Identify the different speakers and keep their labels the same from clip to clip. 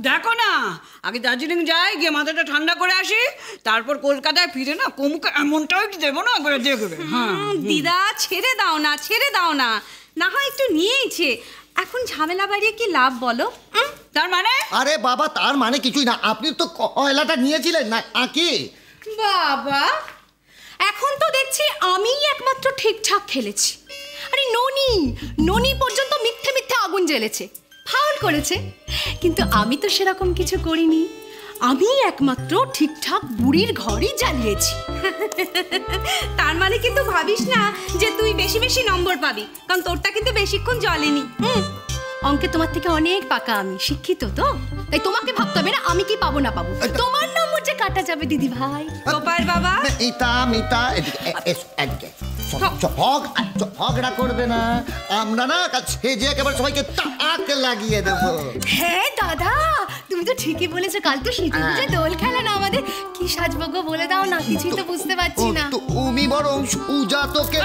Speaker 1: দেখো না, আগে দার্জিলিং যাই, গিয়ে মাথাটা ঠান্ডা করে আসি, তারপর কলকাতায় ফিরে না কমুকে এমনটাও দেবো না, একবারে দেখবে।
Speaker 2: দিদা ছেড়ে দাও না, ছেড়ে দাও না, না হয় একটু নিয়েইছে, এখন ঝামেলা বাড়িয়ে কি লাভ বলো?
Speaker 1: তার মানে?
Speaker 3: আরে বাবা, তার মানে কিছুই না, আপনি তো কয়লাটা নিয়েছিলেন না আঁকি।
Speaker 2: বাবা, এখন তো দেখছি আমিই একমাত্র ঠিকঠাক খেলেছি। আরে ননি পর্যন্ত মিথ্যে মিথ্যে আগুন জ্বেলেছে, ফাউল করেছে, কিন্তু আমি তো সেরকম কিছু করিনি। আমি একমাত্র ঠিকঠাক বুড়ির ঘরই জ্বালিয়েছি। তার মানে কিন্তু ভাবিস না যে তুই বেশি বেশি নম্বর পাবি, কারণ তোরটা কিন্তু বেশিক্ষণ জ্বলেনি। অঙ্কে তোমার থেকে অনেক পাকা, আমি শিক্ষিত তো, তাই তোমাকে ভাবতে হবে না আমি কি পাবো না পাবো, তোমার নম্বর যে কাটা যাবে দিদি ভাই। গোপাল বাবা,
Speaker 3: মিতা ঝগড়া করবে না, আমরা না কাল সেজে একেবারে সবাইকে তাক লাগিয়ে দেবো।
Speaker 2: হ্যাঁ দাদা, তুমি তো ঠিকই বলেছো, কাল তো সেজে গুজে দোল খেলা না আমাদের। কি সাজবো গো বলে দাও না, কিছুই তো বুঝতে পারছি না।
Speaker 3: তুমি বরং সুজা তোকে,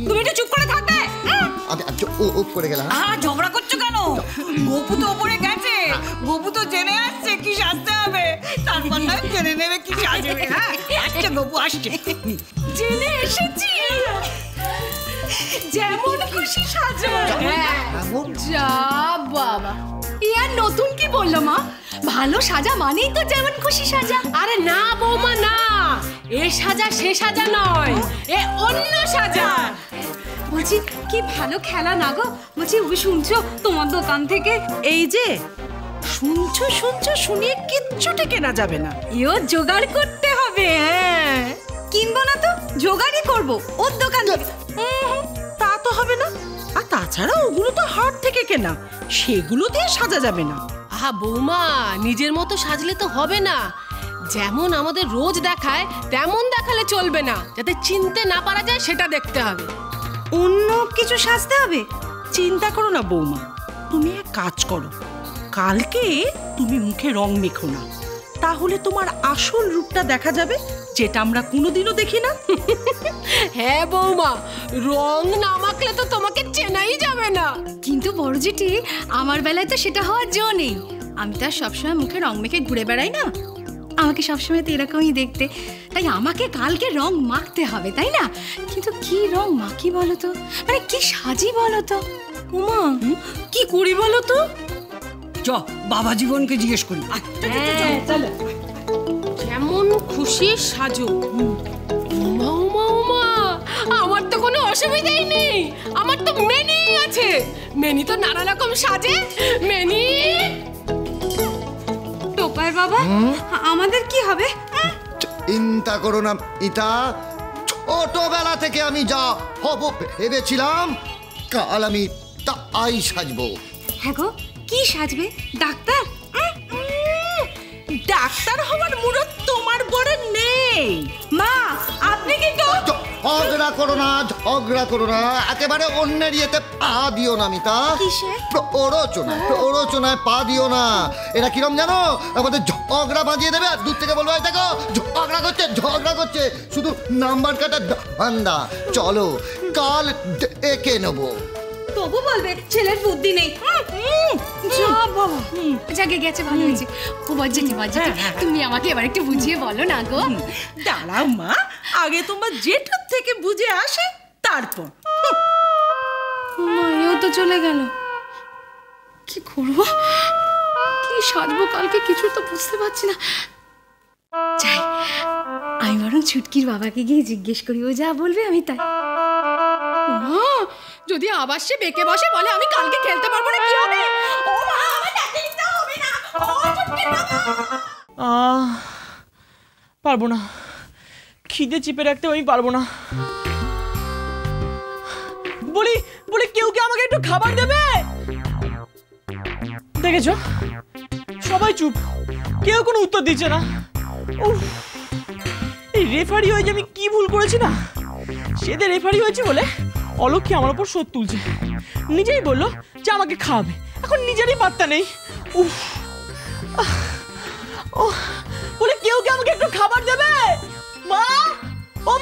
Speaker 1: তুমি একটু চুপ করে থাকবে।
Speaker 3: করে গেলাম।
Speaker 1: ঝগড়া করছো কেন? গপু তো ওপরে গেছে, গপু তো জেনে আসছে কি সাজতে হবে, তারপর না জেনে নেবে কি সাজবে। হ্যাঁ আসছে, গপু আসছে,
Speaker 2: জেনে এসেছি, যেমন খুশি সাজো। যা বাবা, ইয়ার নতুন কি বললো মা? ভালো সাজা মানেই তো যেমন খুশি সাজা।
Speaker 4: আরে না বৌমা না, এ সাজা সে সাজা নয়, এ অন্য সাজা।
Speaker 2: বলছি কি ভালো খেলা না গো, বলছি শুনছো তোমার দোকান থেকে?
Speaker 5: এই যে শুনছো শুনিয়ে কিচ্ছুটি কেনা যাবে না,
Speaker 2: ইও জোগাড় করতে হবে। হ্যাঁ কিনবো না তো, জোগাড়ই করবো ওর দোকান থেকে।
Speaker 5: তা তো হবে না, আর তাছাড়া ওগুলো তো হাট থেকে কেনা, সেগুলো দিয়ে সাজা যাবে না।
Speaker 4: আহা বৌমা, নিজের মতো সাজলে তো হবে না, যেমন আমাদের রোজ দেখায় তেমন দেখালে চলবে না, যাতে চিনতে না পারা যায় সেটা দেখতে হবে।
Speaker 2: অন্য কিছু সাজতে হবে?
Speaker 5: চিন্তা করো না বৌমা, তুমি এক কাজ করো, কালকে তুমি মুখে রং মেখো না, তাহলে তোমার আসল রূপটা দেখা যাবে, যেটা আমরা কোনোদিনও দেখি না।
Speaker 4: হ্যাঁ বৌমা, রং না মাখলে তো তোমাকে চেনাই যাবে না।
Speaker 2: কিন্তু বড় জেঠি, আমার বেলায় তো সেটা হওয়ার জো নেই, আমি তো আর সবসময় মুখে রং মেখে ঘুরে বেড়াই না, আমাকে সবসময় তো এরকমই দেখতে, তাই আমাকে কালকে রং মাখতে হবে, তাই না? কিন্তু কি রং মাখি বলো তো, মানে কি সাজি বলো তো? উমা, কি করি বলো তো?
Speaker 1: চ বাবা জীবনকে জিজ্ঞেস করি।
Speaker 4: যেমন খুশি সাজো। আমার তো কোনো অসুবিধাই নেই, আমার তো মেনি আছে, মেনি তো নানা রকম সাজে। মেনি
Speaker 2: টোপার বাবা, আমাদের কি হবে?
Speaker 3: চিন্তা করো না মিতা, ছোটবেলা থেকে আমি যা হব ভেবেছিলাম, কাল আমি তাই সাজবো।
Speaker 2: হ্যাঁ গো, কি সাজবে? ডাক্তার?
Speaker 5: ডাক্তার হওয়ার মুরত তোমার বড় নেই।
Speaker 2: মা, আপনি কিন্তু
Speaker 3: ঝগড়া করো না, একেবারে অন্যের ইয়েতে পা দিও না মিতা। প্ররোচনায় পা দিও না। এরা কিরম জানো, আমাদের ঝগড়া বাঁধিয়ে দেবে, আর দূর থেকে বলবো দেখো ঝগড়া করছে, শুধু নাম্বার কাটার ধান্দা। চলো কাল একে নেবো।
Speaker 2: তবু বলবে ছেলের বুদ্ধি নেই। যা বাবা, জাগে গেছে, ভালো হয়েছে। ও বাজেটি, তুমি আমাকে এবার একটু বুঝিয়ে বলো না গো।
Speaker 5: দাঁড়াও মা, আগে তোমার জেঠুর থেকে বুঝে আসে তারপর।
Speaker 2: মায়েও তো চলে গেল, কি করবো, কি সাজবো কালকে, কিছু তো বুঝতে পারছি না। যাই, আমি বরং ছুটকির বাবাকে গিয়ে জিজ্ঞেস করি, ও যা বলবে আমি তাই।
Speaker 4: যদি আবার সে বেঁকে বসে বলে আমি কালকে খেলতে পারবো না, কি হবে?
Speaker 6: পারবো না, খিদে চিপে রাখতে আমি পারবো না। বলি কেউ কি আমাকে একটু খাবার দেবে? দেখেছো, সবাই চুপ, কেউ কোনো উত্তর দিচ্ছে না। এই রেফারি হয়ে যে আমি কি ভুল করেছি না, সেদে রেফারি হয়েছে বলে অলক্ষী আমার উপর শোধ তুলছে। নিজেই বললো যে আমাকে খাওয়াবে, এখন নিজেরই পাত্তা নেই। বলে কেউ কি আমাকে একটু খাবার দেবে? মা, ও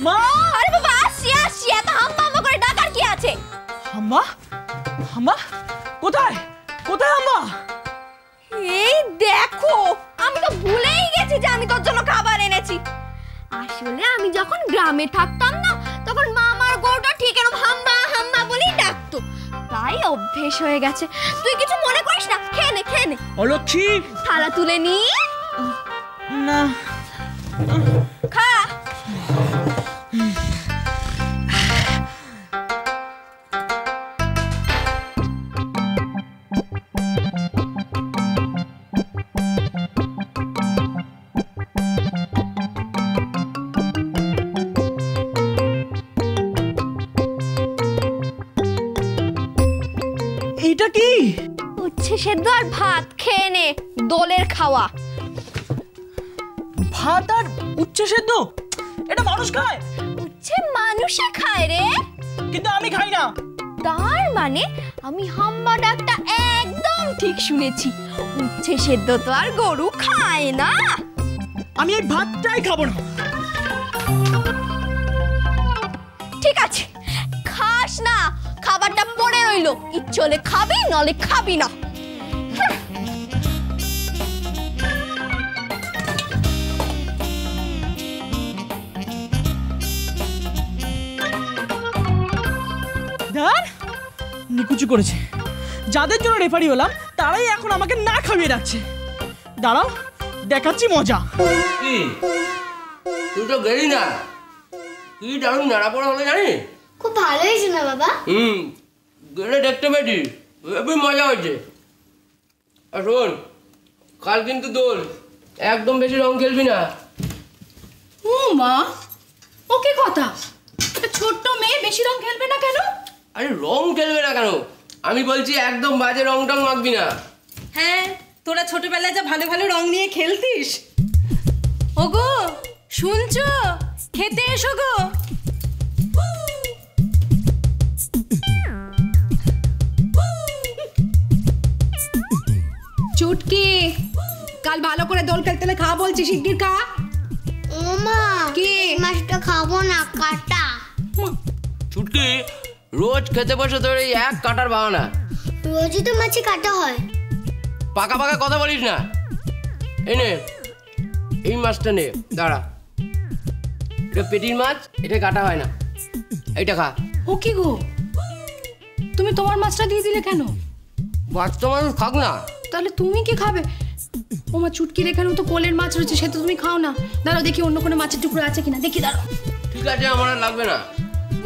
Speaker 6: মা।
Speaker 7: আরে বাবা, আসি এত হাম্বা করে ডাকার কি আছে?
Speaker 6: হাম্বা? কোথায় হাম্বা?
Speaker 7: আসলে আমি যখন গ্রামে থাকতাম না, তখন মা আমার গরুটা ঠিক এরকম হাম্বা হাম্বা বলেই ডাকতো, তাই অভ্যেস হয়ে গেছে। তুই কিছু মনে করিস না, খেয়ে নে খেয়ে নে।
Speaker 6: অলক্ষী,
Speaker 7: থালা তুলে নি।
Speaker 6: না
Speaker 7: খা।
Speaker 6: এটা কি?
Speaker 7: উচ্ছে সেদ্ধ আর ভাত, খেয়ে নে, দোলের খাওয়া।
Speaker 6: ভাত আর উচ্ছে সেদ্ধ? এটা মানুষ খায়?
Speaker 7: উচ্ছে মানুষে খায় রে,
Speaker 6: কিন্তু আমি খাই না।
Speaker 7: তার মানে আমি হাম্বা ডাকটা একদম ঠিক শুনেছি। উচ্ছে সেদ্ধ তো আর গরু খায় না।
Speaker 6: আমি এই ভাতটাই খাবো না।
Speaker 7: ঠিক আছে, খাস না, খাবারটা পড়ে রইলো, ইচ্ছে হলে খাবি, নলে খাবি না।
Speaker 6: ধর, নিকুচি করেছে। যাদের জন্য রেফারি হলাম তারাই এখন আমাকে না খাইয়ে রাখছে। দাঁড়াও, দেখাচ্ছি মজা।
Speaker 8: কি তুই তো গেলি না, কি দারুণ নাড়া পড়া হলো জানিস?
Speaker 9: খুব ভালো হয়েছে না বাবা?
Speaker 8: গেলে দেখতে পেয়েছি, খুবই মজা হয়েছে। আর শোন, কাল কিন্তু দোল, একদম বেশি রং খেলবি না।
Speaker 2: ও মা, ও কি কথা? ছোট্ট মেয়ে বেশি রং খেলবে না কেন?
Speaker 8: আরে রং খেলবে না কেন, আমি বলছি একদম বাজে রং টং মাখবি না।
Speaker 1: হ্যাঁ, তোরা ছোটবেলায় যা ভালো ভালো রং নিয়ে খেলতিস।
Speaker 2: ওগো শুনছো, খেতে এসো গো। চুটকি, কাল ভালো করে দোল খেলতে খা বলছি, শিগগির খা।
Speaker 9: ও মা,
Speaker 2: কি?
Speaker 9: মাছটা খাবো না, কাটা।
Speaker 8: ছুটকি, রোজ খেতে বসে তোর এই এক কাটার বাহানা।
Speaker 9: রোজই তো মাছে কাটা হয়।
Speaker 8: পাকা পাকা কথা বলিস না। এই নে, এই মাছটা নে, দাঁড়া। এটা পেটির মাছ, এটা কাটা হয় না, এইটা খা।
Speaker 2: ও কি গো, তুমি তোমার মাছটা দিয়ে দিলে কেন?
Speaker 8: বাচ্চা মানুষ খাক না।
Speaker 2: তাহলে তুমি কি খাবে? ওমা চুটকির এখানেও তো কোলের মাছ রয়েছে, সে তো তুমি খাও না। দাঁড়াও দেখি অন্য কোনো মাছের টুকরো আছে কিনা, দেখি দাঁড়াও।
Speaker 8: ঠিক আছে, আমার আর লাগবে না।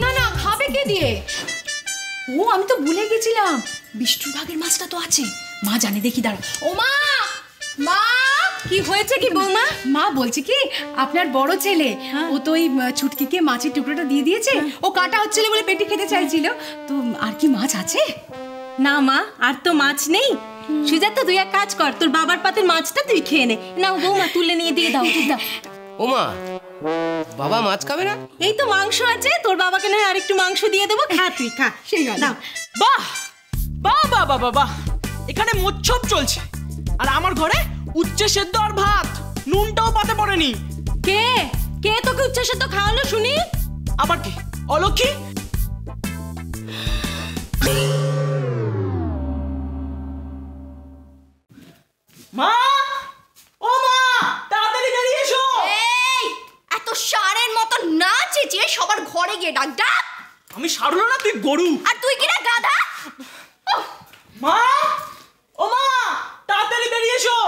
Speaker 2: না না, খাবে কে দিয়ে? ও আমি তো ভুলে গেছিলাম, বিষ্ণুর ভাগের মাছটা তো আছে, মা জানে, দেখি দাঁড়াও। ও মা, মা
Speaker 1: কি হয়েছে কি বৌমা?
Speaker 2: মা বলছি কি, আপনার বড় ছেলে ও তো ওই চুটকিকে মাছের টুকরোটা দিয়ে দিয়েছে। ও কাটা হচ্ছিল বলে পেটি খেতে চাইছিল, তো আর কি মাছ আছে?
Speaker 1: না মা, আর তো মাছ নেই। সুজাতা, তুই এক কাজ কর, তোর বাবার পাতের মাছটা তুই খেয়ে নে। নাও বৌমা, তুলে নিয়ে দিয়ে দাও। দাও।
Speaker 8: ওমা, বাবা মাছ খাবে না?
Speaker 1: এই তো মাংস আছে, তোর বাবাকে নয় আরেকটু মাংস দিয়ে দেবো, খা তুই খা।
Speaker 2: সেই না।
Speaker 6: বাহ বাহ বাহ বাহ বাহ, এখানে মোচ্ছব চলছে, আর আমার ঘরে উচ্ছে সেদ্ধ আর ভাত, নুনটাও পাতে পড়েনি।
Speaker 2: কে কে তোকে উচ্ছে সেদ্ধ খাওয়ালো শুনি?
Speaker 6: আবার কি, অলক্ষী? মা, ও মা, তাড়াতাড়ি বেরিয়ে এসো।
Speaker 7: এই, এত ষাঁড়ের মতো না চেঁচিয়ে সবার ঘরে গিয়ে ডাক ডাক।
Speaker 6: আমি সারলো না, তুই গরু।
Speaker 7: আর তুই কি না গাধা?
Speaker 6: মা, ও মা, তাড়াতাড়ি বেরিয়ে এসো।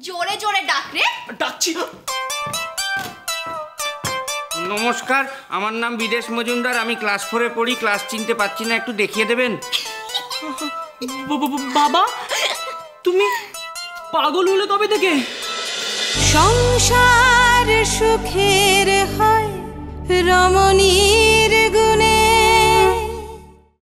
Speaker 7: জোরে জোরে ডাক রে।
Speaker 6: ডাকছি।
Speaker 10: নমস্কার, আমার নাম বিদেশ মজুমদার, আমি ক্লাস 4-এ পড়ি, ক্লাস চিনতে পারছি না, একটু দেখিয়ে দেবেন?
Speaker 6: বাবা, তুমি পাগল হলে কবে থেকে?
Speaker 11: সংসার সুখের হয় রমণীর গো